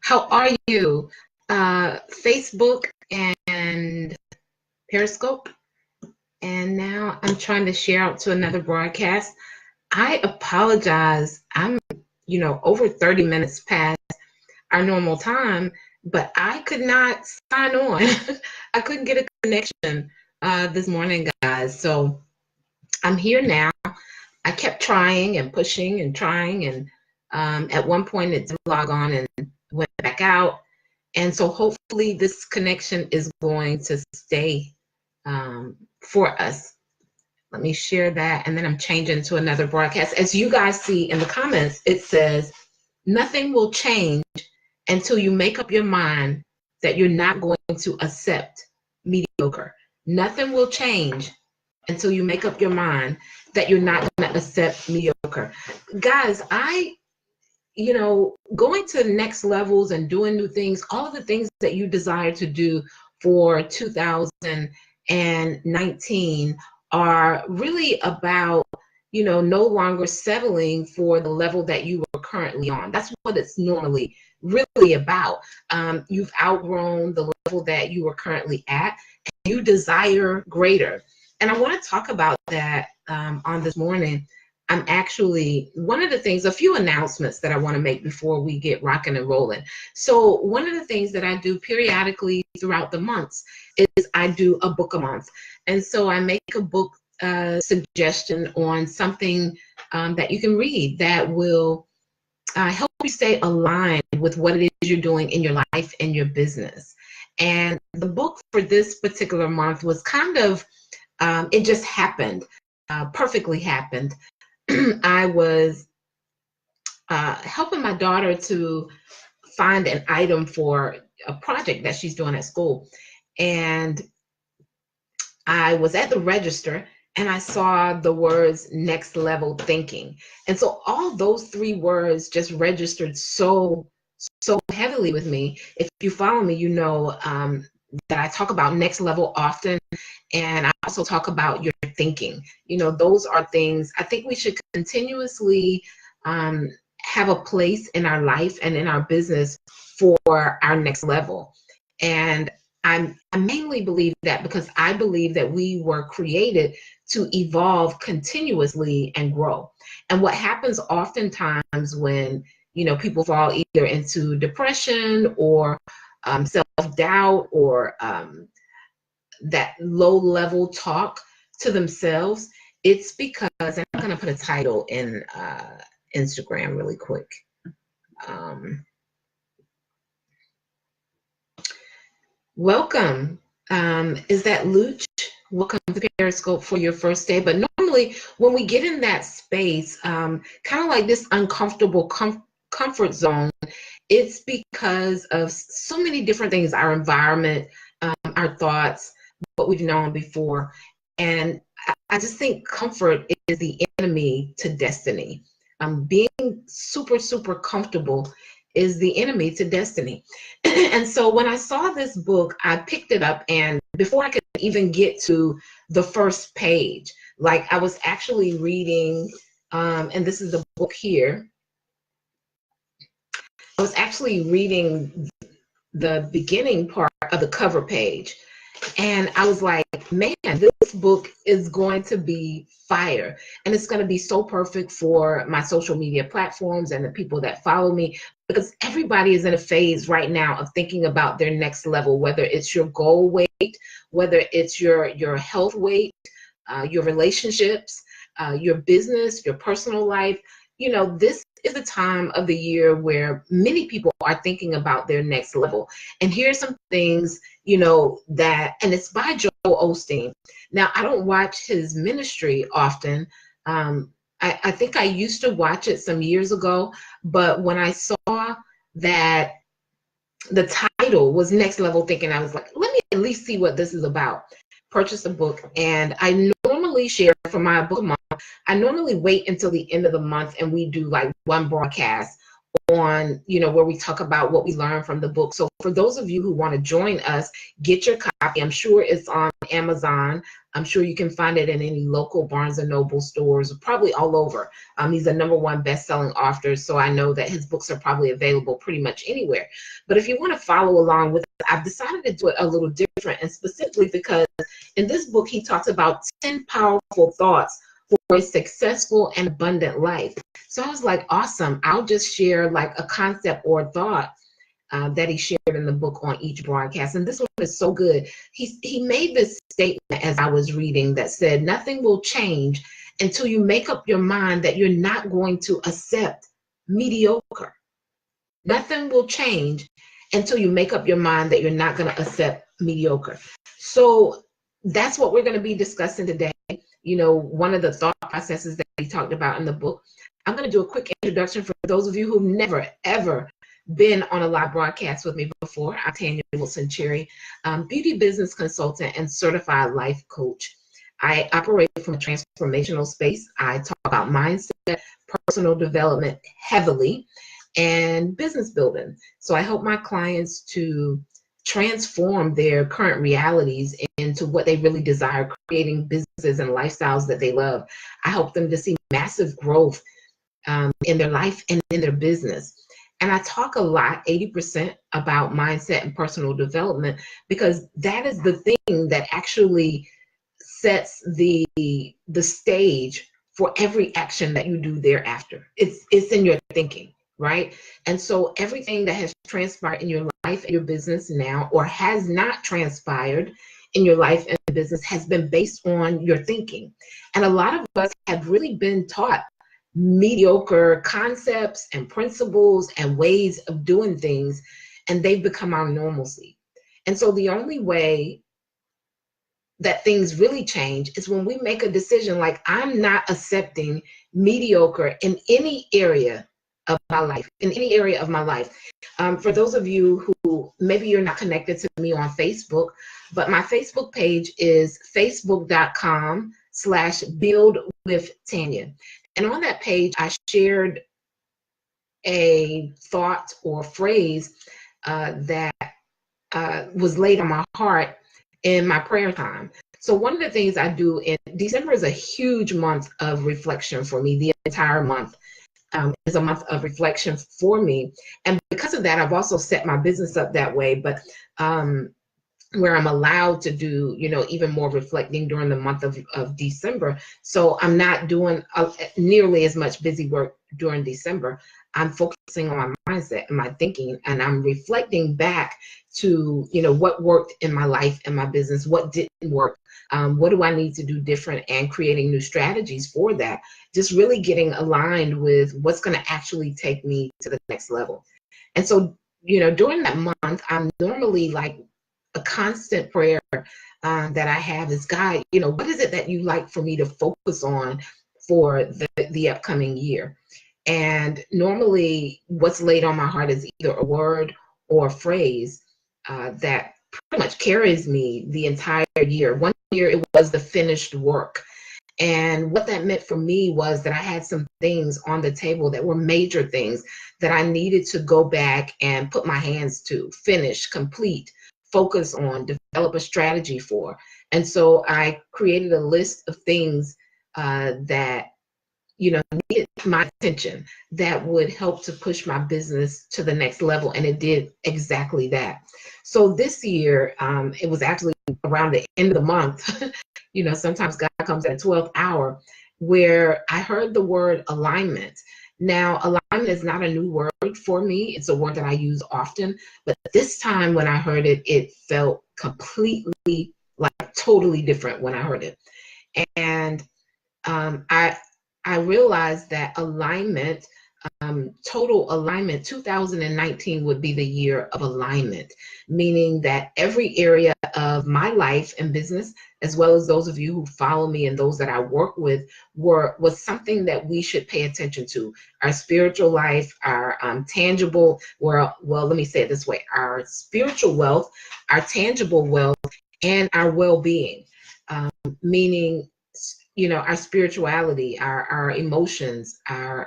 How are you? Facebook and Periscope. And now I'm trying to share out to another broadcast. I apologize. I'm, over 30 minutes past our normal time, but I could not sign on. I couldn't get a connection this morning, guys. So I'm here now. I kept trying and pushing and trying, and at one point it didn't log on and went back out. And so hopefully this connection is going to stay for us. Let me share that, and then I'm changing to another broadcast. As you guys see in the comments, it says, nothing will change until you make up your mind that you're not going to accept mediocre. Nothing will change until you make up your mind that you're not going to accept mediocre. Guys, going to next levels and doing new things, all of the things that you desire to do for 2019 are really about, no longer settling for the level that you were currently on. That's what it's normally really about. You've outgrown the level that you are currently at, and you desire greater. And I want to talk about that on this morning. I'm actually, one of the things, a few announcements that I want to make before we get rocking and rolling. So one of the things that I do periodically throughout the months is I do a book a month. And so I make a book suggestion on something that you can read that will help you stay aligned with what it is you're doing in your life and your business. And the book for this particular month was kind of, it just happened, perfectly happened. I was helping my daughter to find an item for a project that she's doing at school. And I was at the register and I saw the words next level thinking. And so all those three words just registered so heavily with me. If you follow me, you know that I talk about next level often. And I also talk about your thinking. Those are things I think we should continuously have a place in our life and in our business for our next level. And I mainly believe that because I believe that we were created to evolve continuously and grow. And what happens oftentimes when, people fall either into depression or self-doubt or that low-level talk to themselves, it's because, and I'm going to put a title in Instagram really quick. Welcome. Is that Luch? Welcome to Periscope for your first day. But normally when we get in that space, kind of like this uncomfortable comfort zone, it's because of so many different things, our environment, our thoughts, what we've known before. And I just think comfort is the enemy to destiny. Being super comfortable is the enemy to destiny. And so when I saw this book, I picked it up, and before I could even get to the first page, like I was actually reading, and this is the book here. I was actually reading the beginning part of the cover page. And I was like, man, this book is going to be fire. And it's going to be so perfect for my social media platforms and the people that follow me, because everybody is in a phase right now of thinking about their next level, whether it's your goal weight, whether it's your health weight, your relationships, your business, your personal life. This is a time of the year where many people are thinking about their next level. And here's some things, that, and it's by Joel Osteen. Now, I don't watch his ministry often. I think I used to watch it some years ago, but when I saw that the title was Next Level Thinking, I was like, let me at least see what this is about. Purchase a book, and I normally share for my book month. I normally wait until the end of the month and we do like one broadcast on, where we talk about what we learned from the book. So for those of you who want to join us, get your copy. I'm sure it's on Amazon. I'm sure you can find it in any local Barnes & Noble stores, probably all over. He's a #1 best-selling author, so I know that his books are probably available pretty much anywhere. But if you want to follow along with it, I've decided to do it a little different, and specifically because in this book, he talks about 10 powerful thoughts for a successful and abundant life. So I was like, awesome. I'll just share like a concept or thought that he shared in the book on each broadcast. And this one is so good. He made this statement as I was reading that said, nothing will change until you make up your mind that you're not going to accept mediocre. Nothing will change until you make up your mind that you're not going to accept mediocre. So that's what we're going to be discussing today. One of the thought processes that he talked about in the book. I'm going to do a quick introduction for those of you who've never, ever been on a live broadcast with me before. I'm Tanya Wilson-Cherry, beauty business consultant and certified life coach. I operate from a transformational space. I talk about mindset, personal development heavily, and business building. So I help my clients to transform their current realities into what they really desire, creating businesses and lifestyles that they love. I help them to see massive growth in their life and in their business. And I talk a lot, 80%, about mindset and personal development, because that is the thing that actually sets the stage for every action that you do thereafter. It's in your thinking, right? And so everything that has transpired in your life and your business now, or has not transpired in your life and business, has been based on your thinking. And a lot of us have really been taught mediocre concepts and principles and ways of doing things, and they've become our normalcy. And so the only way that things really change is when we make a decision like, I'm not accepting mediocre in any area of my life, For those of you who maybe you're not connected to me on Facebook, but my Facebook page is facebook.com/buildwithtanya. And on that page, I shared a thought or phrase that was laid on my heart in my prayer time. So one of the things I do in December is a huge month of reflection for me. The entire month is a month of reflection for me. And because of that, I've also set my business up that way, but where I'm allowed to do, even more reflecting during the month of December. So I'm not doing nearly as much busy work during December. I'm focusing on my mindset and my thinking, and I'm reflecting back to, what worked in my life and my business, what didn't work, what do I need to do different, and creating new strategies for that. Just really getting aligned with what's going to actually take me to the next level. And so, during that month, I'm normally like, a constant prayer that I have is, God, what is it that you like for me to focus on for the upcoming year? And normally what's laid on my heart is either a word or a phrase that pretty much carries me the entire year. One year it was the finished work. And what that meant for me was that I had some things on the table that were major things that I needed to go back and put my hands to, finish, complete, focus on, develop a strategy for. And so I created a list of things that, needed my attention, that would help to push my business to the next level. And it did exactly that. So this year, it was actually around the end of the month, sometimes God comes at the 12th hour, where I heard the word alignment. Now, alignment is not a new word for me. It's a word that I use often. But this time when I heard it, it felt completely, like totally different when I heard it. And I realized that alignment, total alignment, 2019 would be the year of alignment, meaning that every area of my life and business, as well as those of you who follow me and those that I work with, was something that we should pay attention to. Our spiritual life, our tangible, well, let me say it this way, our spiritual wealth, our tangible wealth, and our well-being, meaning, our spirituality, our emotions, our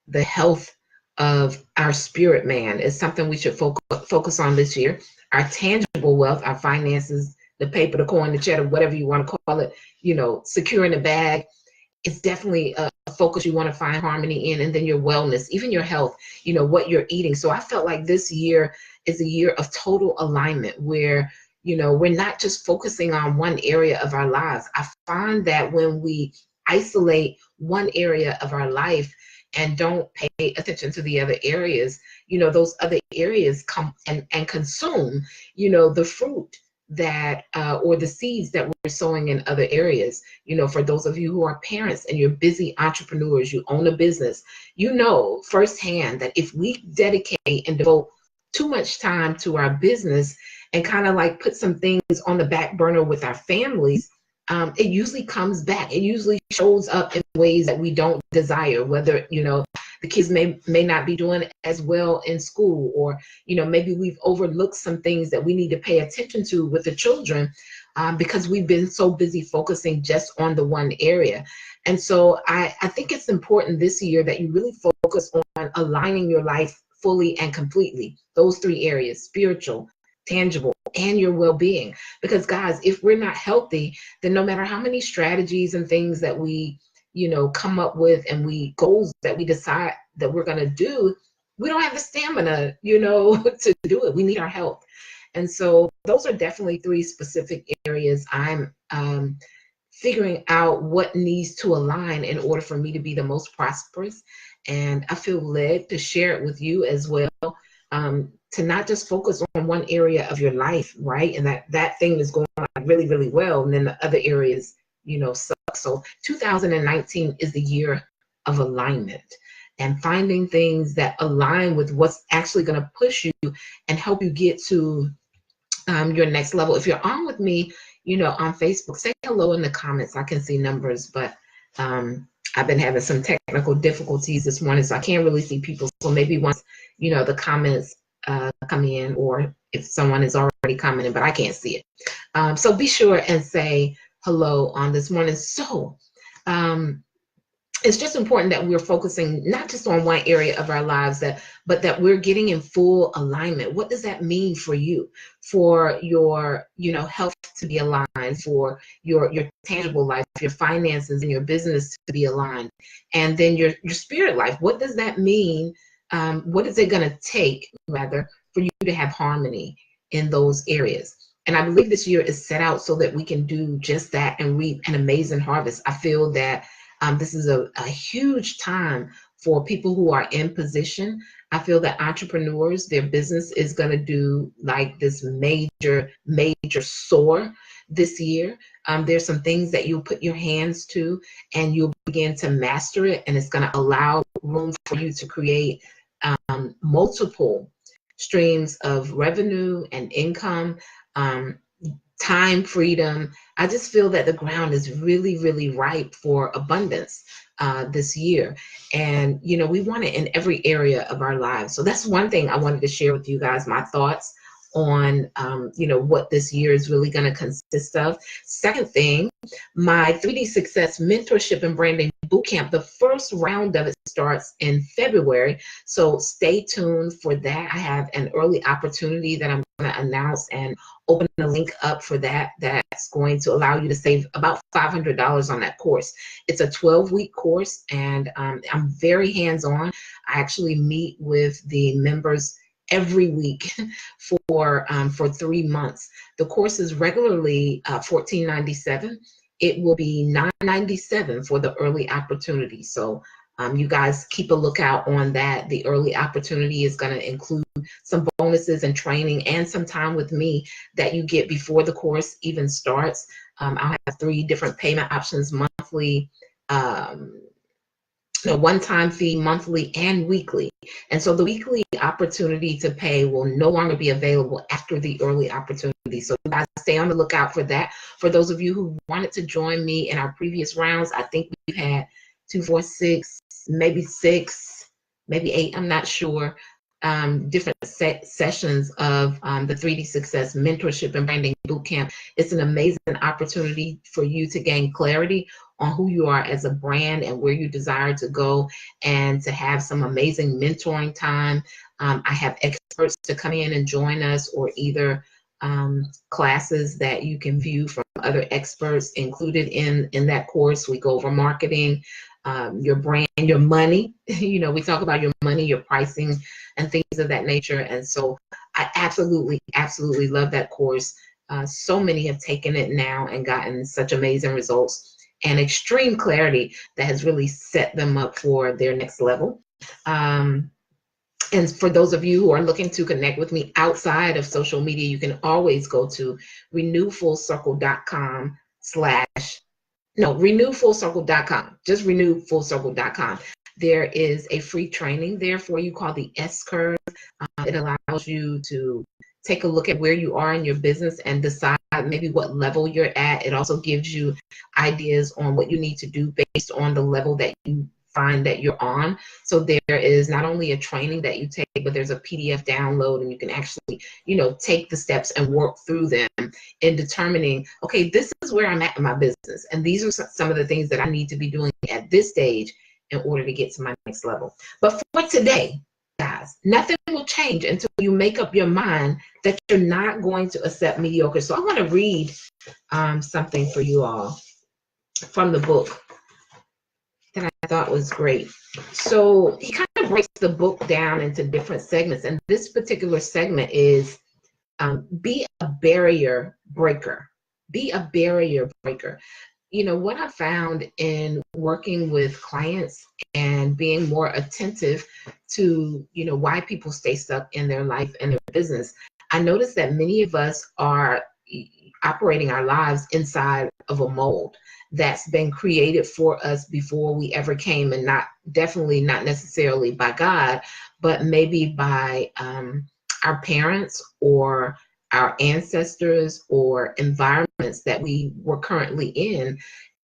the health of our spirit man is something we should focus on this year. Our tangible wealth, our finances, the paper, the coin, the cheddar, whatever you want to call it, securing the bag, it's definitely a focus you want to find harmony in. And then your wellness, even your health, what you're eating. So I felt like this year is a year of total alignment where, we're not just focusing on one area of our lives. I find that when we isolate one area of our life and don't pay attention to the other areas, those other areas come and consume, the fruit that or the seeds that we're sowing in other areas. For those of you who are parents and you're busy entrepreneurs, you own a business, firsthand that if we dedicate and devote too much time to our business and kind of like put some things on the back burner with our families, it usually comes back. It usually shows up in ways that we don't desire, whether, the kids may not be doing as well in school, or, maybe we've overlooked some things that we need to pay attention to with the children because we've been so busy focusing just on the one area. And so I think it's important this year that you really focus on aligning your life fully and completely. Those three areas: spiritual, tangible, and your well-being. Because guys, if we're not healthy, then no matter how many strategies and things that we come up with and goals that we decide that we're going to do, we don't have the stamina to do it. We need our health. And so those are definitely three specific areas I'm figuring out what needs to align in order for me to be the most prosperous. And I feel led to share it with you as well, to not just focus on one area of your life, right? And that thing is going on really, really well, and then the other areas suck. So 2019 is the year of alignment and finding things that align with what's actually going to push you and help you get to your next level. If you're on with me, on Facebook, say hello in the comments. I can see numbers, but I've been having some technical difficulties this morning, so I can't really see people. So maybe once, the comments come in, or if someone is already commenting, but I can't see it. So be sure and say hello on this morning. So it's just important that we're focusing not just on one area of our lives, but that we're getting in full alignment. What does that mean for you, for your health to be aligned, for your tangible life, your finances and your business to be aligned, and then your spirit life? What does that mean? What is it going to take, rather, for you to have harmony in those areas? And I believe this year is set out so that we can do just that and reap an amazing harvest. I feel that this is a huge time for people who are in position. I feel that entrepreneurs, their business is going to do like this major soar this year. There's some things that you'll put your hands to and you'll begin to master it. And it's going to allow room for you to create multiple streams of revenue and income, time freedom. I just feel that the ground is really, really ripe for abundance this year. And, we want it in every area of our lives. So that's one thing I wanted to share with you guys, my thoughts on, what this year is really going to consist of. Second thing, my 3D Success Mentorship and Branding Bootcamp, the first round of it starts in February. So stay tuned for that. I have an early opportunity that I'm going to announce and open the link up for that. That's going to allow you to save about $500 on that course. It's a 12-week course, and I'm very hands-on. I actually meet with the members every week for 3 months. The course is regularly $14.97. It will be $9.97 for the early opportunity. So you guys keep a lookout on that. The early opportunity is going to include some bonuses and training and some time with me that you get before the course even starts. I'll have 3 different payment options: monthly, one-time fee, monthly, and weekly. And so the weekly opportunity to pay will no longer be available after the early opportunity. So you guys stay on the lookout for that. For those of you who wanted to join me in our previous rounds, I think we've had 2, 4, 6, maybe 6, maybe 8, I'm not sure. different sessions of the 3D Success Mentorship and Branding Bootcamp. It's an amazing opportunity for you to gain clarity on who you are as a brand and where you desire to go, and to have some amazing mentoring time. I have experts to come in and join us, or either classes that you can view from other experts included in that course. We go over marketing, your brand, your money. You know, we talk about your money, your pricing, and things of that nature. And so I absolutely love that course. So many have taken it now and gotten such amazing results and extreme clarity that has really set them up for their next level. And for those of you who are looking to connect with me outside of social media, you can always go to renewfullcircle.com. Just renewfullcircle.com. There is a free training there for you called the S Curve. It allows you to take a look at where you are in your business and decide maybe what level you're at. It also gives you ideas on what you need to do based on the level that you find that you're on. So there is not only a training that you take, but there's a PDF download, and you can actually, you know, take the steps and work through them in determining, okay, this is where I'm at in my business, and these are some of the things that I need to be doing at this stage in order to get to my next level. But for today, guys, nothing will change until you make up your mind that you're not going to accept mediocre. So I want to read something for you all from the book that I thought was great. So he kind of breaks the book down into different segments, and this particular segment is be a barrier breaker. Be a barrier breaker. You know, what I found in working with clients and being more attentive to, you know, why people stay stuck in their life and their business, I noticed that many of us are operating our lives inside of a mold that's been created for us before we ever came, and definitely not necessarily by God, but maybe by our parents or our ancestors or environments that we were currently in.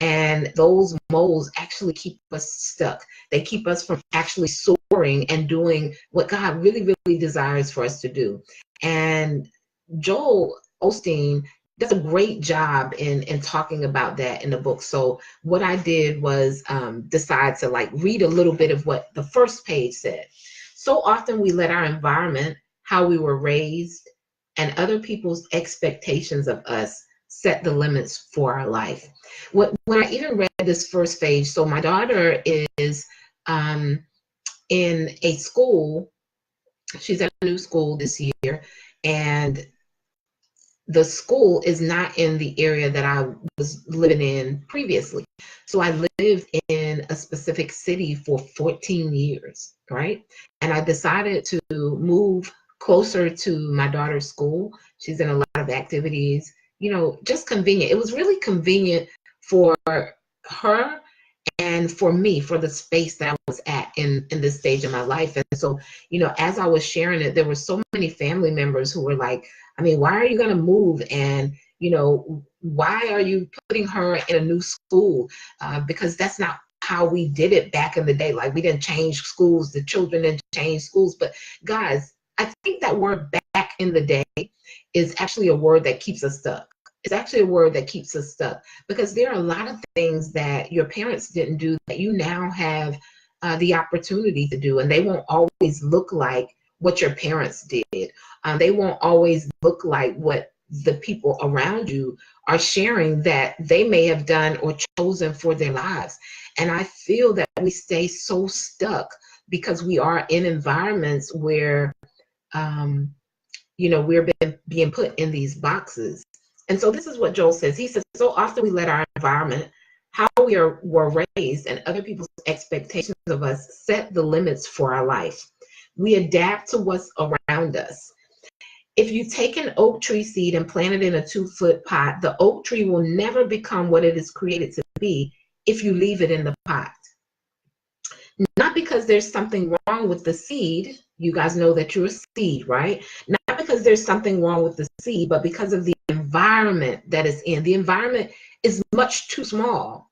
And those molds actually keep us stuck. They keep us from actually soaring and doing what God really, really desires for us to do. And Joel Osteen does a great job in talking about that in the book. So what I did was decide to read a little bit of what the first page said. So often we let our environment, how we were raised, and other people's expectations of us set the limits for our life. When I even read this first page, so my daughter is in a school. She's at a new school this year, and the school is not in the area that I was living in previously. So I lived in a specific city for 14 years, right? And I decided to move closer to my daughter's school. She's in a lot of activities, you know, just convenient. It was really convenient for her and for me, for the space that I was at in this stage of my life. And so, you know, as I was sharing it, there were so many family members who were like, I mean, why are you going to move? And, you know, why are you putting her in a new school? Because that's not how we did it back in the day. Like, we didn't change schools. The children didn't change schools. But guys, I think that word back in the day is actually a word that keeps us stuck. It's actually a word that keeps us stuck, because there are a lot of things that your parents didn't do that you now have the opportunity to do, and they won't always look like what your parents did. They won't always look like what the people around you are sharing that they may have done or chosen for their lives. And I feel that we stay so stuck because we are in environments where, you know, we're being put in these boxes. And so this is what Joel says. He says, so often we let our environment, how we were raised, and other people's expectations of us set the limits for our life. We adapt to what's around us. If you take an oak tree seed and plant it in a 2-foot pot, the oak tree will never become what it is created to be if you leave it in the pot. Not because there's something wrong with the seed. You guys know that you're a seed, right? Not because there's something wrong with the seed, but because of the environment that is in. The environment is much too small,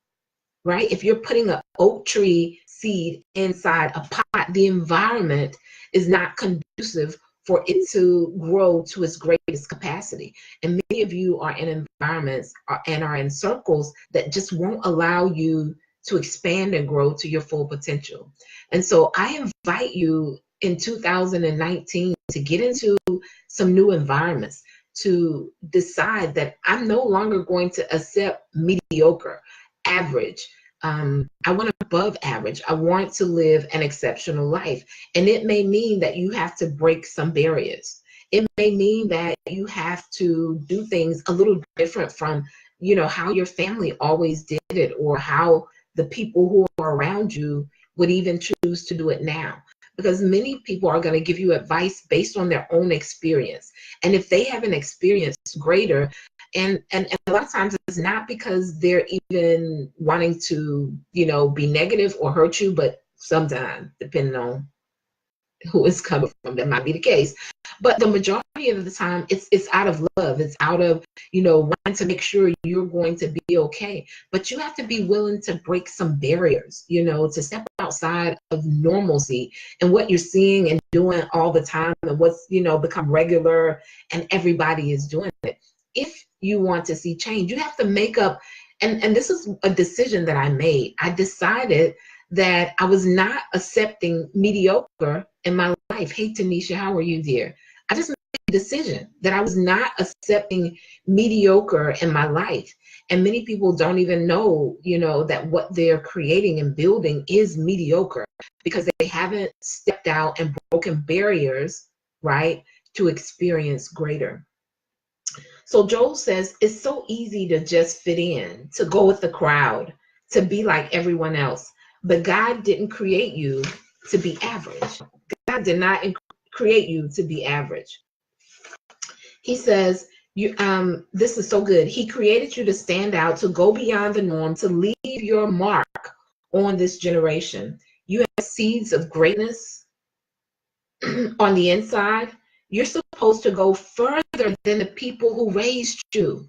right? If you're putting an oak tree seed inside a pot, the environment is not conducive for it to grow to its greatest capacity. And many of you are in environments and are in circles that just won't allow you to expand and grow to your full potential. And so I invite you in 2019 to get into some new environments, to decide that I'm no longer going to accept mediocre, average. I want above average. I want to live an exceptional life. And it may mean that you have to break some barriers. It may mean that you have to do things a little different from, how your family always did it, or how the people who are around you would even choose to do it now. Because many people are going to give you advice based on their own experience. And if they have an experience greater, and a lot of times it's not because they're even wanting to, be negative or hurt you, but sometimes, depending on who it's coming from, that might be the case. But the majority of the time, it's out of love. It's out of, wanting to make sure you're going to be okay. But you have to be willing to break some barriers, to step outside of normalcy and what you're seeing and doing all the time, and what's, become regular and everybody is doing it. If you want to see change, you have to make up, and this is a decision that I made. I decided that I was not accepting mediocre in my life. Hey, Tanisha, how are you, dear? I just made a decision that I was not accepting mediocre in my life. And many people don't even know, that what they're creating and building is mediocre, because they haven't stepped out and broken barriers, right, to experience greater. So Joel says, it's so easy to just fit in, to go with the crowd, to be like everyone else. But God didn't create you to be average. God did not create you to be average. He says, this is so good. He created you to stand out, to go beyond the norm, to leave your mark on this generation. You have seeds of greatness on the inside. You're supposed to go further than the people who raised you,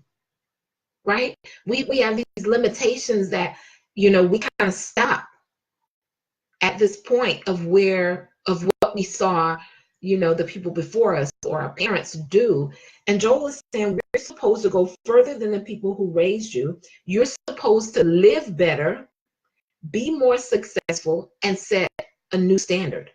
right? We have these limitations that, we kind of stop at this point of what we saw, the people before us or our parents do. And Joel is saying we're supposed to go further than the people who raised you. You're supposed to live better, be more successful, and set a new standard.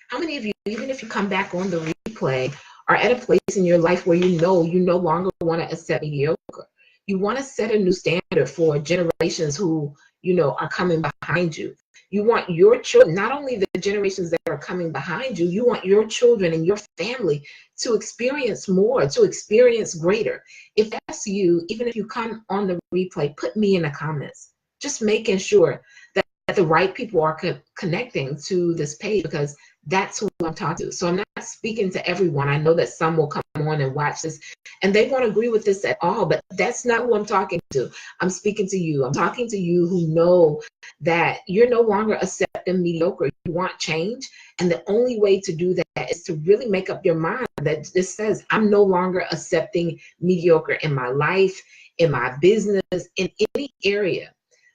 How many of you, even if you come back on the replay, are at a place in your life where you no longer want to accept mediocre? You want to set a new standard for generations who, are coming behind you. You want your children, not only the generations that are coming behind you, you want your children and your family to experience more, to experience greater. If that's you, even if you come on the replay, put me in the comments. Just making sure that the right people are connecting to this page, because that's who I'm talking to. So I'm not speaking to everyone. I know that some will come on and watch this and they won't agree with this at all, but that's not who I'm talking to. I'm speaking to you. I'm talking to you who know that you're no longer accepting mediocre. You want change. And the only way to do that is to really make up your mind that this says, I'm no longer accepting mediocre in my life, in my business, in any area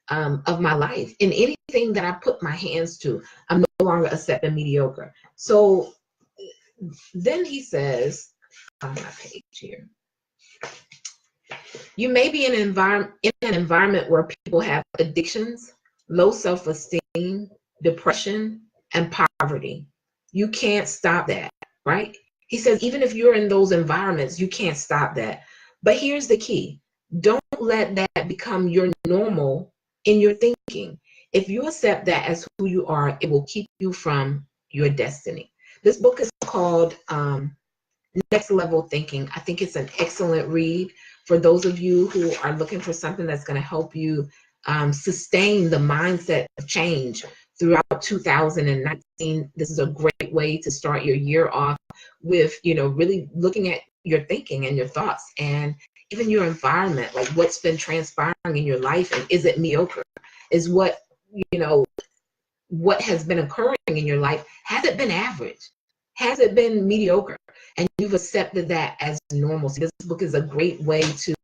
of my life, in anything that I put my hands to. I'm no longer accepting mediocre. So then he says, on my page here, you may be in an environment where people have addictions, low self-esteem, depression, and poverty. You can't stop that, right? He says, even if you're in those environments, you can't stop that. But here's the key. Don't let that become your normal in your thinking. If you accept that as who you are, it will keep you from your destiny. This book is called Next Level Thinking. I think it's an excellent read for those of you who are looking for something that's going to help you sustain the mindset of change throughout 2019. This is a great way to start your year off with, really looking at your thinking and your thoughts and even your environment, like what's been transpiring in your life, and is it mediocre? Is what has been occurring in your life, has it been average? Has it been mediocre? and you've accepted that as normal. So this book is a great way to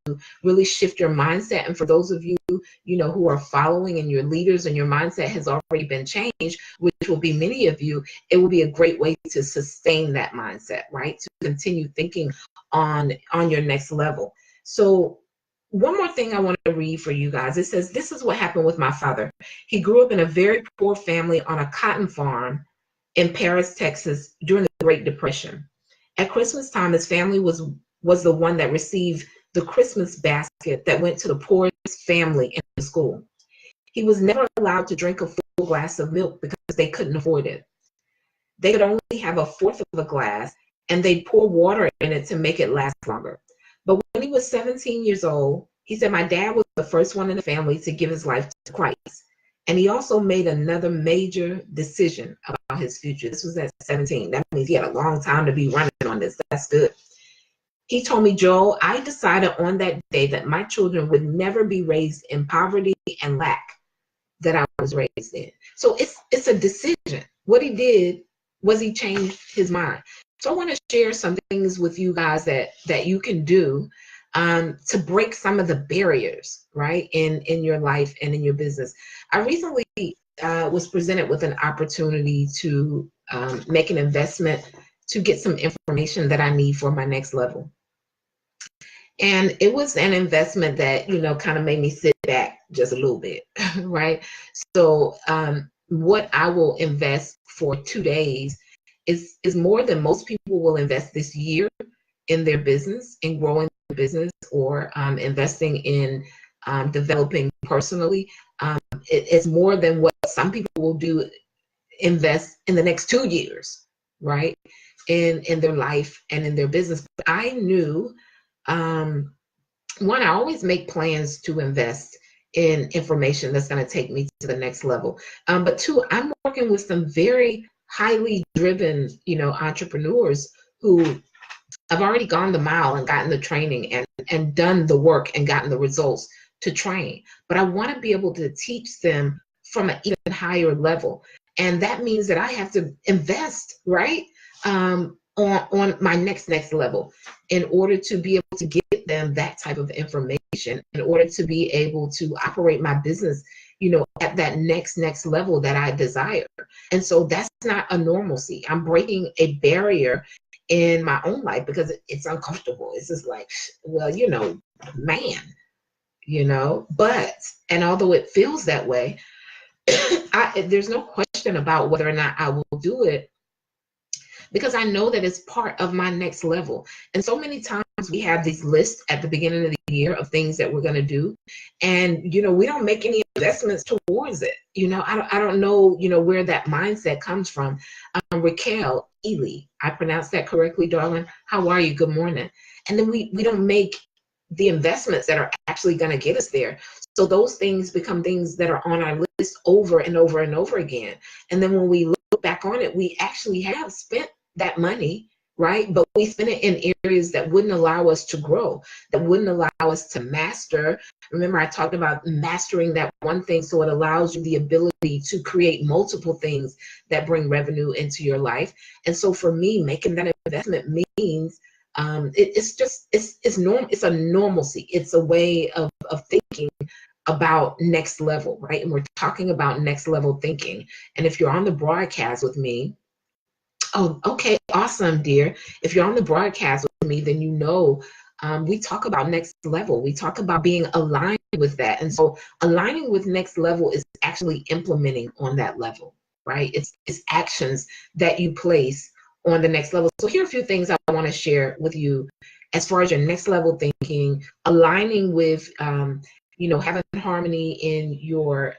really shift your mindset. And for those of you, who are following and your leaders and your mindset has already been changed, which will be many of you, it will be a great way to sustain that mindset, right? To continue thinking on your next level. So one more thing I want to read for you guys. It says, this is what happened with my father. He grew up in a very poor family on a cotton farm in Paris, Texas during the Great Depression. At Christmas time, his family was the one that received the Christmas basket that went to the poorest family in the school. He was never allowed to drink a full glass of milk because they couldn't afford it. They could only have a fourth of a glass, and they'd pour water in it to make it last longer. But when he was 17 years old, he said, my dad was the first one in the family to give his life to Christ. And he also made another major decision about his future. This was at 17. That means he had a long time to be running on this. That's good. He told me, Joel, I decided on that day that my children would never be raised in poverty and lack that I was raised in. So it's a decision. What he did was he changed his mind. So I want to share some things with you guys that you can do to break some of the barriers, right, in your life and in your business. I recently was presented with an opportunity to make an investment to get some information that I need for my next level. And it was an investment that, kind of made me sit back just a little bit, right? So what I will invest for 2 days is more than most people will invest this year in their business, in growing their business, or investing in developing personally. It's more than what some people will invest in the next 2 years, right? In their life and in their business. But I knew, one, I always make plans to invest in information that's going to take me to the next level. But two, I'm working with some very highly driven, entrepreneurs who have already gone the mile and gotten the training and done the work and gotten the results to train. But I want to be able to teach them from an even higher level. And that means that I have to invest, right? On my next level in order to be able to get them that type of information, in order to be able to operate my business, at that next level that I desire. And so that's not a normalcy. I'm breaking a barrier in my own life because it's uncomfortable. It's just like, well, man, but, and although it feels that way, there's no question about whether or not I will do it, because I know that it's part of my next level. And so many times we have these lists at the beginning of the year of things that we're going to do. And, we don't make any investments towards it. I don't know, where that mindset comes from. Raquel Ely, I pronounced that correctly, darling. How are you? Good morning. And then we don't make the investments that are actually going to get us there. So those things become things that are on our list over and over and over again. And then when we look back on it, we actually have spent that money, right? But we spend it in areas that wouldn't allow us to grow, that wouldn't allow us to master. Remember, I talked about mastering that one thing, so it allows you the ability to create multiple things that bring revenue into your life. And so for me, making that investment means it's normal. It's a normalcy. It's a way of thinking about next level, right? And we're talking about next level thinking. And if you're on the broadcast with me, oh, okay, awesome, dear. If you're on the broadcast with me, then we talk about next level. We talk about being aligned with that. And so aligning with next level is actually implementing on that level, right? It's actions that you place on the next level. So here are a few things I want to share with you as far as your next level thinking, aligning with, having harmony in your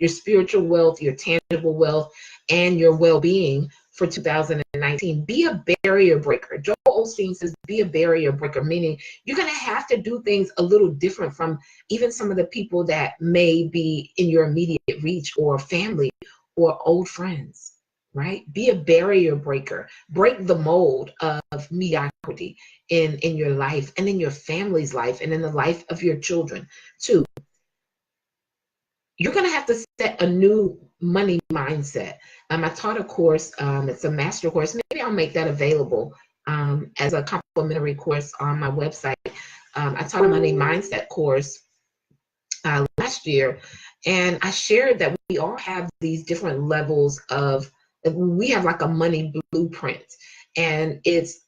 spiritual wealth, your tangible wealth, and your well-being for 2019. Be a barrier breaker. Joel Osteen says, be a barrier breaker, meaning you're going to have to do things a little different from even some of the people that may be in your immediate reach, or family, or old friends, right? Be a barrier breaker. Break the mold of mediocrity in your life and in your family's life and in the life of your children. Two, you're going to have to set a new money mindset. I taught a course, it's a master course. Maybe I'll make that available as a complimentary course on my website. I taught a money mindset course last year, and I shared that we all have these different levels of, we have like a money blueprint, and it's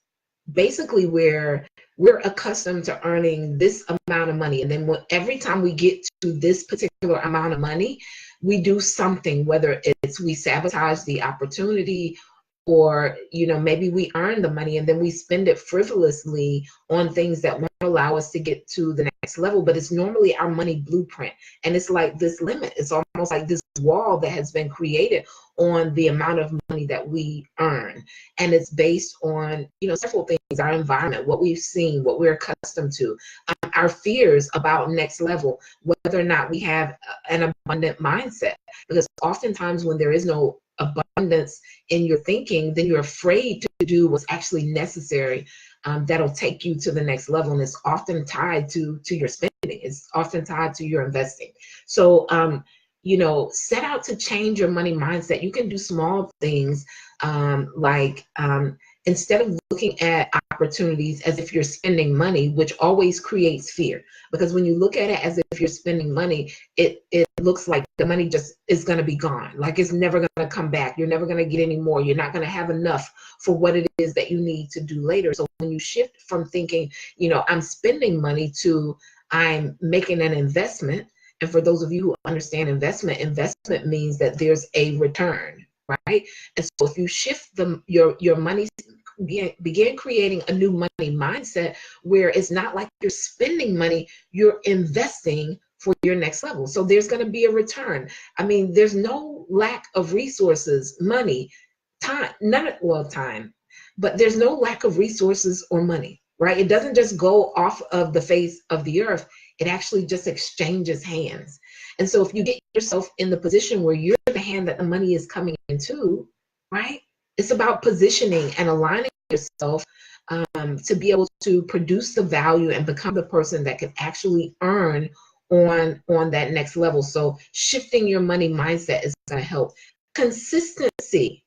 basically where we're accustomed to earning this amount of money, and then every time we get to this particular amount of money, we do something, whether it's we sabotage the opportunity, or maybe we earn the money and then we spend it frivolously on things that won't allow us to get to the next level. But it's normally our money blueprint, and it's like this limit. It's almost like this wall that has been created on the amount of money that we earn, and it's based on several things: our environment, what we've seen, what we're accustomed to, our fears about next level, whether or not we have an abundant mindset. Because oftentimes when there is no abundance in your thinking, then you're afraid to do what's actually necessary, that'll take you to the next level. And it's often tied to your spending. It's often tied to your investing. So set out to change your money mindset. You can do small things, like instead of looking at opportunities as if you're spending money, which always creates fear. Because when you look at it as if you're spending money, it looks like the money just is going to be gone. Like it's never going to come back. You're never going to get any more. You're not going to have enough for what it is that you need to do later. So when you shift from thinking, I'm spending money, to I'm making an investment. And for those of you who understand investment means that there's a return, right? And so if you shift your money, begin creating a new money mindset where it's not like you're spending money, you're investing for your next level. So there's going to be a return. I mean, there's no lack of resources, money, time, time, but there's no lack of resources or money, right? It doesn't just go off of the face of the earth. It actually just exchanges hands. And so if you get yourself in the position where you're the hand that the money is coming into, right? It's about positioning and aligning yourself to be able to produce the value and become the person that can actually earn on that next level. So shifting your money mindset is going to help. Consistency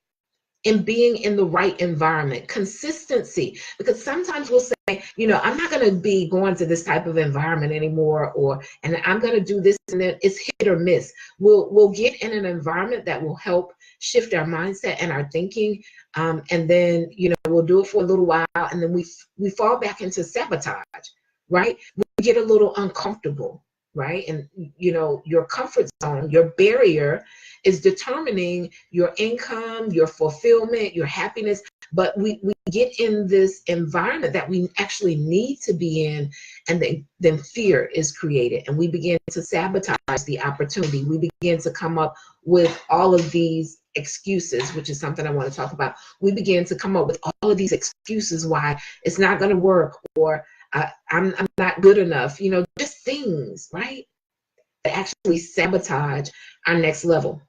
in being in the right environment. Consistency, because sometimes we'll say, I'm not going to be going to this type of environment anymore, and I'm going to do this, and then it's hit or miss. We'll get in an environment that will help shift our mindset and our thinking, and then we'll do it for a little while, and then we fall back into sabotage, right? We get a little uncomfortable, right? And your comfort zone, your barrier, is determining your income, your fulfillment, your happiness. But we get in this environment that we actually need to be in, and then fear is created, and we begin to sabotage the opportunity. We begin to come up with all of these excuses, which is something I want to talk about. We begin to come up with all of these excuses why it's not going to work, or I'm not good enough, just things, right, that actually sabotage our next level.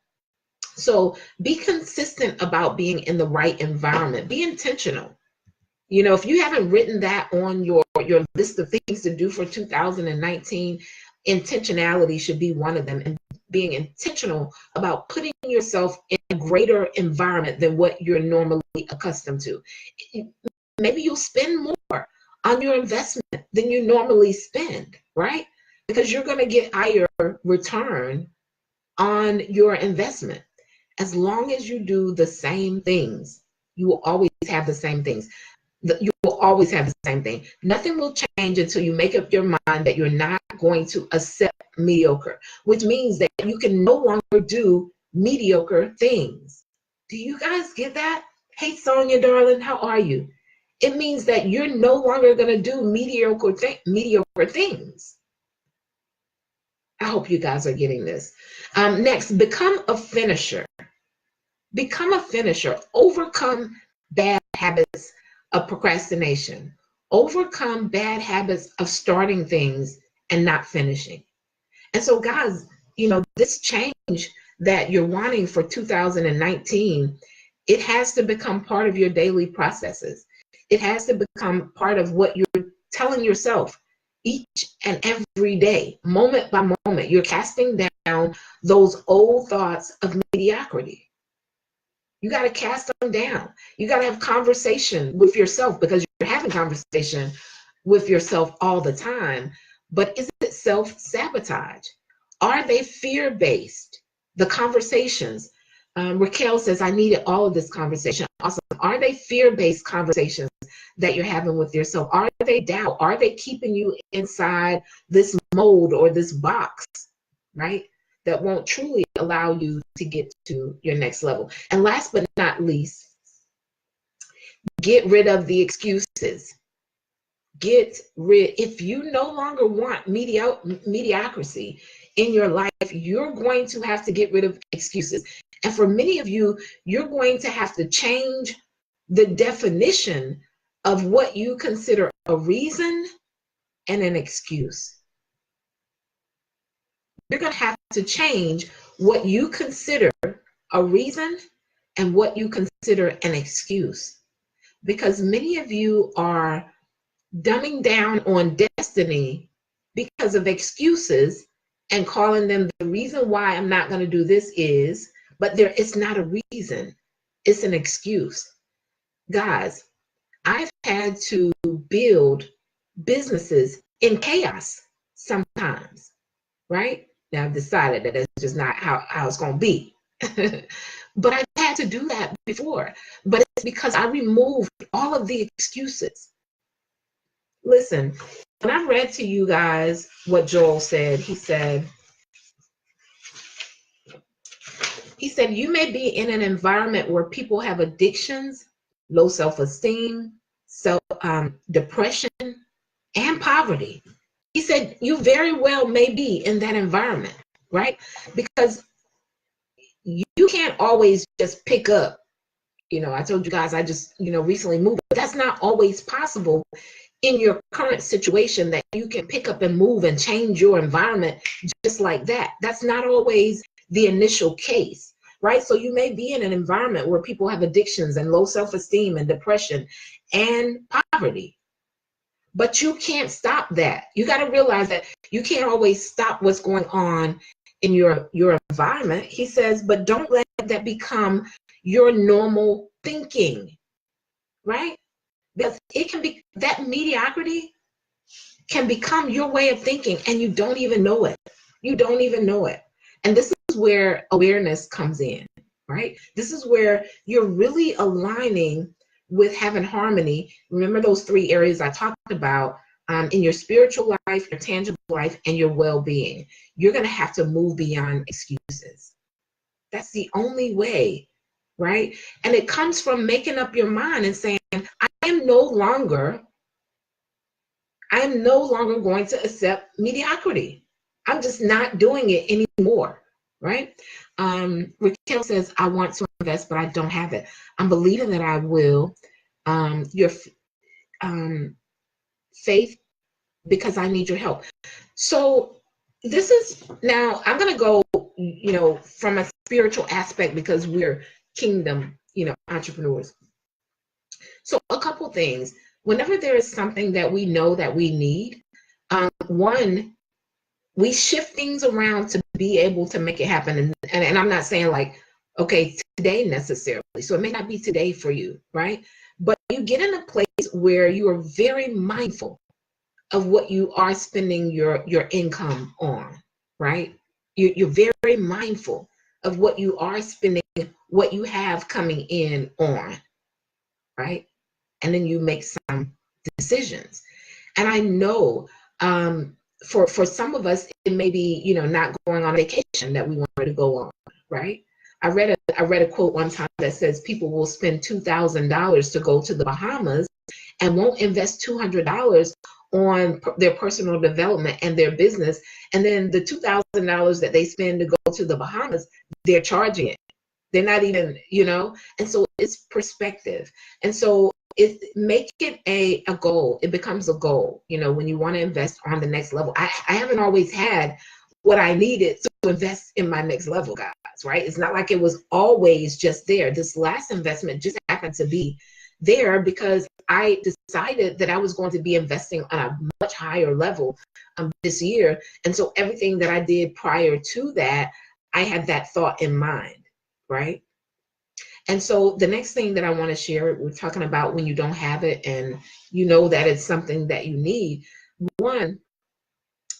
So be consistent about being in the right environment. Be intentional. If you haven't written that on your list of things to do for 2019, intentionality should be one of them. And being intentional about putting yourself in a greater environment than what you're normally accustomed to. Maybe you'll spend more on your investment than you normally spend, right? Because you're going to get higher return on your investment. As long as you do the same things, you will always have the same things. You will always have the same thing. Nothing will change until you make up your mind that you're not going to accept mediocre, which means that you can no longer do mediocre things. Do you guys get that? Hey, Sonia, darling, how are you? It means that you're no longer going to do mediocre things. I hope you guys are getting this. Next, become a finisher. Become a finisher. Overcome bad habits of procrastination. Overcome bad habits of starting things and not finishing. And so, guys, this change that you're wanting for 2019, it has to become part of your daily processes. It has to become part of what you're telling yourself each and every day, moment by moment. You're casting down those old thoughts of mediocrity. You got to cast them down. You got to have conversation with yourself, because you're having conversation with yourself all the time. But is it self-sabotage? Are they fear-based? The conversations. Raquel says, I needed all of this conversation. Awesome. Are they fear-based conversations that you're having with yourself? Are they doubt? Are they keeping you inside this mold or this box, right? That won't truly allow you to get to your next level. And last but not least, get rid of the excuses. If you no longer want mediocrity in your life, you're going to have to get rid of excuses. And for many of you, you're going to have to change the definition of what you consider a reason and an excuse. You're going to have to change what you consider a reason and what you consider an excuse. Because many of you are dumbing down on destiny because of excuses and calling them the reason why I'm not going to do this is, but it's not a reason, it's an excuse. Guys, I've had to build businesses in chaos sometimes, right? Now I've decided that that's just not how it's going to be. But I've had to do that before. But it's because I removed all of the excuses. Listen, when I read to you guys what Joel said, he said, you may be in an environment where people have addictions, low self-esteem, depression, and poverty. He said, you very well may be in that environment, right? Because you can't always just pick up. I told you guys I just, recently moved, but that's not always possible in your current situation, that you can pick up and move and change your environment just like that. That's not always the initial case, right? So you may be in an environment where people have addictions and low self-esteem and depression and poverty, but you can't stop that. You got to realize that you can't always stop what's going on in your environment. He says, but don't let that become your normal thinking, right? Because it can be, that mediocrity can become your way of thinking and you don't even know it. You don't even know it. And this is where awareness comes in, right? This is where you're really aligning with having harmony. Remember those 3 areas I talked about in your spiritual life, your tangible life, and your well-being. You're going to have to move beyond excuses. That's the only way, right? And it comes from making up your mind and saying, I am no longer going to accept mediocrity. I'm just not doing it anymore, right? Raquel says, I want to invest, but I don't have it. I'm believing that I will. Your faith, because I need your help. So this is, now I'm going to go, from a spiritual aspect, because we're kingdom, entrepreneurs. So a couple things. Whenever there is something that we know that we need, one, we shift things around to be able to make it happen. And I'm not saying like, okay, today necessarily. So it may not be today for you, right? But you get in a place where you are very mindful of what you are spending your income on, right? You're very mindful of what you are spending, what you have coming in on, right? And then you make some decisions. And I know for some of us, it may be, not going on vacation that we wanted to go on, right? I read a quote one time that says people will spend $2,000 to go to the Bahamas and won't invest $200 on their personal development and their business. And then the $2,000 that they spend to go to the Bahamas, they're charging it. They're not even, and so it's perspective. And so make it a goal. It becomes a goal, when you want to invest on the next level. I haven't always had what I needed to invest in my next level, guys, right? It's not like it was always just there. This last investment just happened to be there because I decided that I was going to be investing on a much higher level this year. And so everything that I did prior to that, I had that thought in mind, right? And so the next thing that I want to share, we're talking about when you don't have it and you know that it's something that you need. One,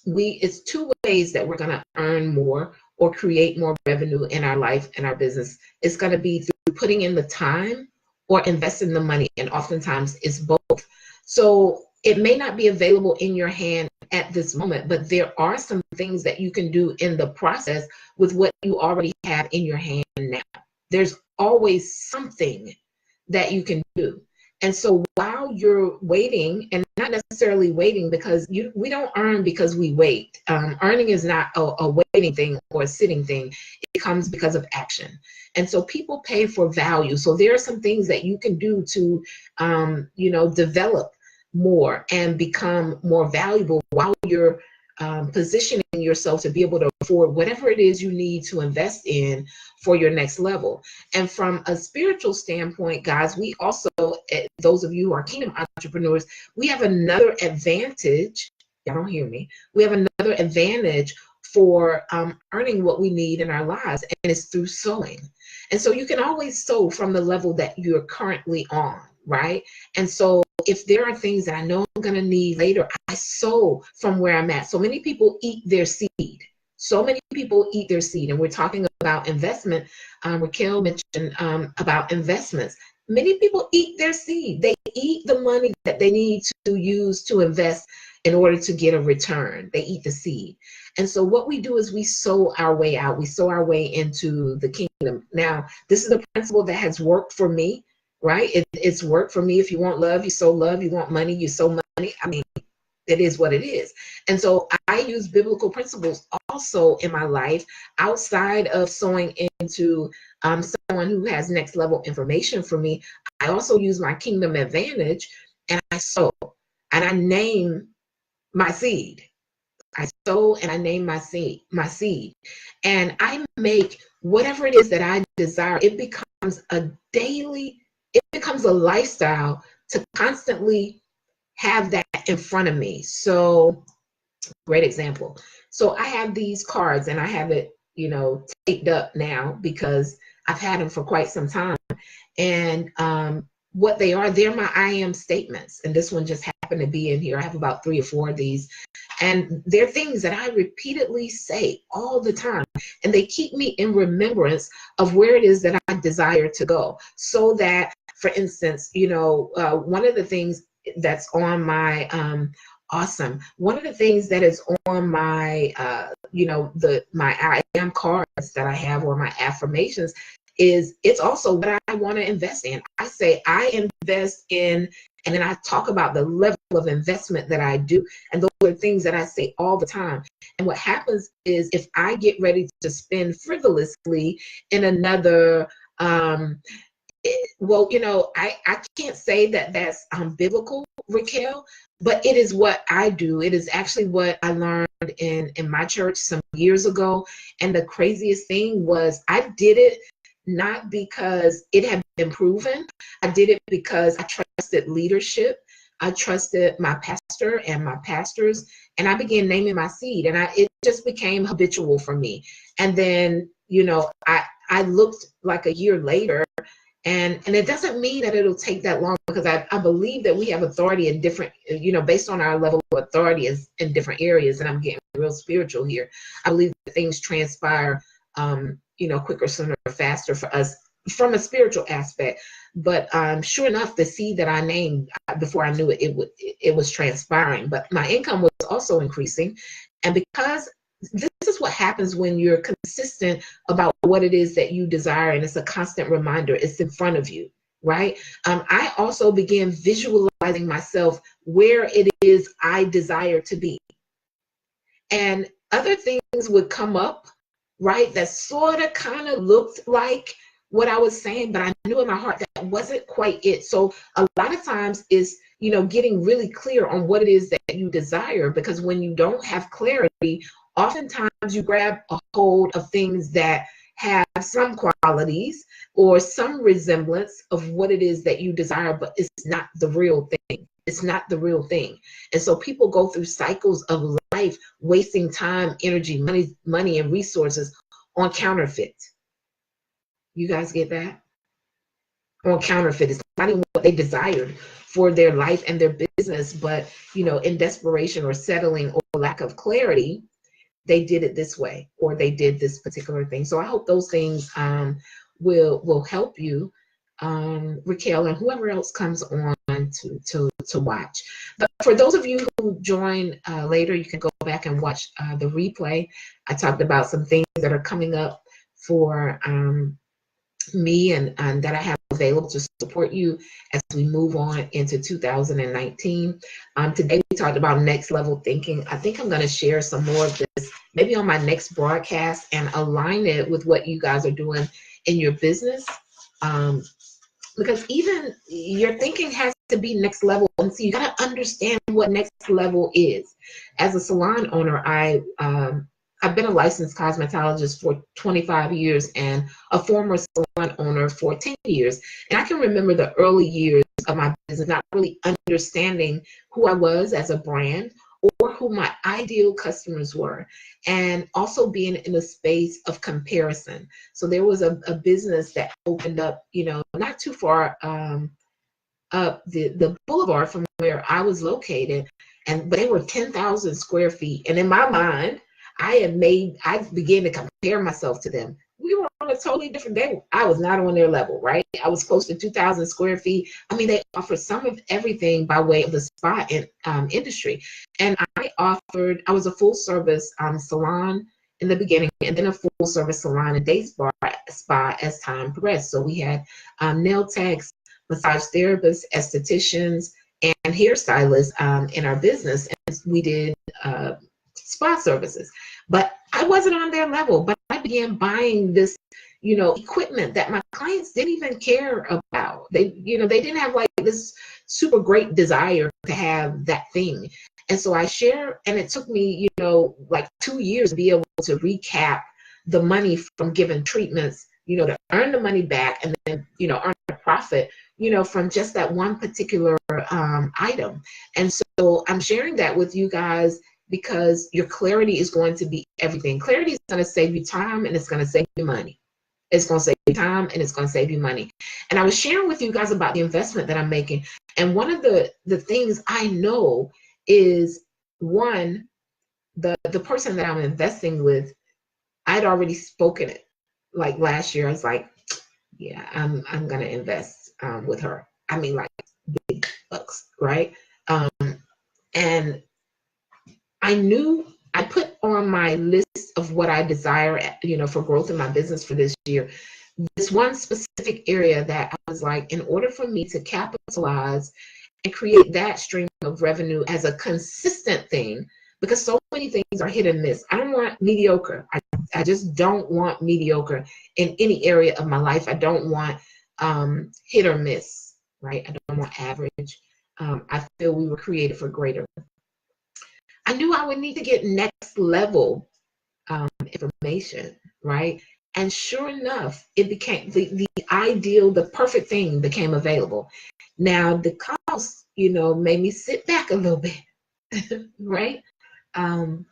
it's two ways that we're going to earn more or create more revenue in our life and our business. It's going to be through putting in the time or investing the money, and oftentimes it's both. So it may not be available in your hand at this moment, but there are some things that you can do in the process with what you already have in your hand now. There's always something that you can do. And so while you're waiting, and not necessarily waiting, because we don't earn because we wait. Earning is not a waiting thing or a sitting thing. It comes because of action. And so people pay for value. So there are some things that you can do to, develop more and become more valuable while you're positioning yourself to be able to afford whatever it is you need to invest in for your next level. And from a spiritual standpoint, guys, we also, those of you who are kingdom entrepreneurs, we have another advantage. Y'all don't hear me. We have another advantage for earning what we need in our lives, and it's through sowing. And so you can always sow from the level that you're currently on, right? And so if there are things that I know I'm going to need later, I sow from where I'm at. So many people eat their seed. So many people eat their seed. And we're talking about investment. Raquel mentioned about investments. Many people eat their seed. They eat the money that they need to use to invest in order to get a return. They eat the seed. And so what we do is we sow our way out. We sow our way into the kingdom. Now, this is a principle that has worked for me, right? It's worked for me. If you want love, you sow love. You want money, you sow money. I mean, it is what it is. And so I use biblical principles also in my life outside of sowing into someone who has next level information for me. I also use my kingdom advantage, and I sow and I name my seed. I sow and I name my seed. And I make whatever it is that I desire. It becomes it becomes a lifestyle to constantly have that in front of me. So, great example. So I have these cards and I have it, taped up now because I've had them for quite some time. And what they are, they're my I am statements. And this one just happened to be in here. I have about 3 or 4 of these. And they're things that I repeatedly say all the time. And they keep me in remembrance of where it is that I desire to go. So that, for instance, one of the things that's on my one of the things that is on my my I am cards that I have, or my affirmations, is it's also what I want to invest in. I say I invest in, and then I talk about the level of investment that I do. And those are things that I say all the time. And what happens is if I get ready to spend frivolously in another, I can't say that that's biblical, Raquel, but it is what I do. It is actually what I learned in my church some years ago. And the craziest thing was I did it not because it had been proven. I did it because I trusted leadership. I trusted my pastor and my pastors, and I began naming my seed, and it just became habitual for me. And then, I looked like a year later, and it doesn't mean that it'll take that long, because I believe that we have authority in different, based on our level of authority is in different areas. And I'm getting real spiritual here. I believe that things transpire, quicker, sooner, faster for us from a spiritual aspect. But sure enough, the seed that I named, before I knew it, it was transpiring. But my income was also increasing. And because this is what happens when you're consistent about what it is that you desire, and it's a constant reminder, it's in front of you, right? I also began visualizing myself where it is I desire to be. And other things would come up, right, that sort of kind of looked like what I was saying, but I knew in my heart that wasn't quite it. So a lot of times is, getting really clear on what it is that you desire, because when you don't have clarity, oftentimes you grab a hold of things that have some qualities or some resemblance of what it is that you desire, but it's not the real thing. It's not the real thing. And so people go through cycles of life wasting time, energy, money, and resources on counterfeit. You guys get that? on counterfeit. It's not even what they desired for their life and their business, but in desperation or settling or lack of clarity, they did it this way, or they did this particular thing. So I hope those things will help you, Raquel, and whoever else comes on to watch. But for those of you who join later, you can go back and watch the replay. I talked about some things that are coming up for me and that I have available to support you as we move on into 2019. Today we talked about next level thinking. I think I'm going to share some more of this maybe on my next broadcast and align it with what you guys are doing in your business, because even your thinking has to be next level. And so you got to understand what next level is. As a salon owner, I've been a licensed cosmetologist for 25 years and a former salon owner for 10 years. And I can remember the early years of my business not really understanding who I was as a brand or who my ideal customers were, and also being in a space of comparison. So there was a business that opened up, not too far up the boulevard from where I was located, but they were 10,000 square feet. And in my mind, I began to compare myself to them. We were on a totally different day. I was not on their level, right? I was close to 2,000 square feet. I mean, they offer some of everything by way of the spa industry. And I was a full service salon in the beginning, and then a full service salon and day spa as time progressed. So we had nail techs, massage therapists, estheticians, and hairstylists in our business. And we did spa services, but I wasn't on their level. But I began buying this, equipment that my clients didn't even care about. They didn't have like this super great desire to have that thing. And so I share, and it took me, like 2 years to be able to recap the money from giving treatments, to earn the money back and then, earn a profit, from just that one particular item. And so I'm sharing that with you guys because your clarity is going to be everything. Clarity is going to save you time, and it's going to save you money. It's going to save you time, and it's going to save you money. And I was sharing with you guys about the investment that I'm making. And one of the things I know is, one, the person that I'm investing with, I'd already spoken it. Like last year, I was like, yeah, I'm going to invest with her. I mean, like big bucks, right? And I knew I put on my list of what I desire, for growth in my business for this year, this one specific area that I was like, in order for me to capitalize and create that stream of revenue as a consistent thing, because so many things are hit and miss. I don't want mediocre. I just don't want mediocre in any area of my life. I don't want hit or miss, right? I don't want average. I feel we were created for greater. I knew I would need to get next level information, right? And sure enough, it became the ideal, the perfect thing became available. Now the cost, made me sit back a little bit, right? I'll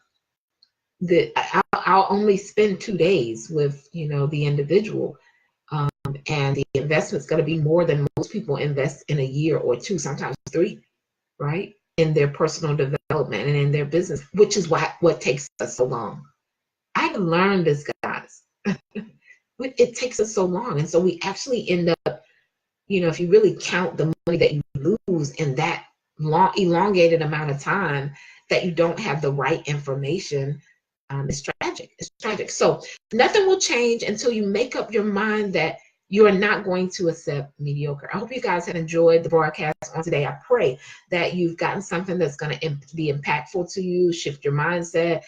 only spend 2 days with, the individual, and the investment's going to be more than most people invest in a year or 2, sometimes 3, right? In their personal development and in their business, which is what takes us so long. I've learned this, guys. It takes us so long. And so we actually end up, if you really count the money that you lose in that long, elongated amount of time that you don't have the right information, it's tragic. It's tragic. So nothing will change until you make up your mind that you are not going to accept mediocre. I hope you guys have enjoyed the broadcast on today. I pray that you've gotten something that's going to be impactful to you, shift your mindset,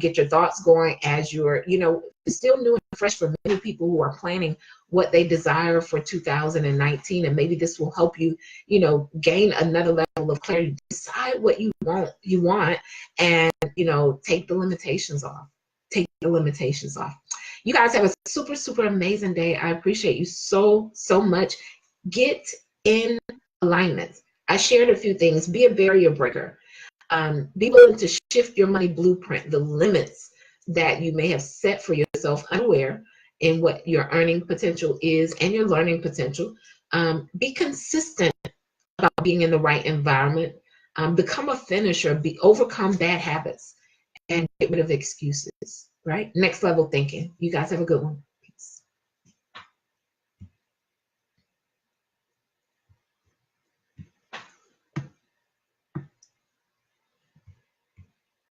get your thoughts going as you're, it's still new and fresh for many people who are planning what they desire for 2019. And maybe this will help you, gain another level of clarity, decide what you want, and, take the limitations off. Take the limitations off. You guys have a super, super amazing day. I appreciate you so, so much. Get in alignment. I shared a few things. Be a barrier breaker. Be willing to shift your money blueprint, the limits that you may have set for yourself unaware in what your earning potential is and your learning potential. Be consistent about being in the right environment. Become a finisher. Overcome bad habits and get rid of excuses. Right? Next level thinking. You guys have a good one.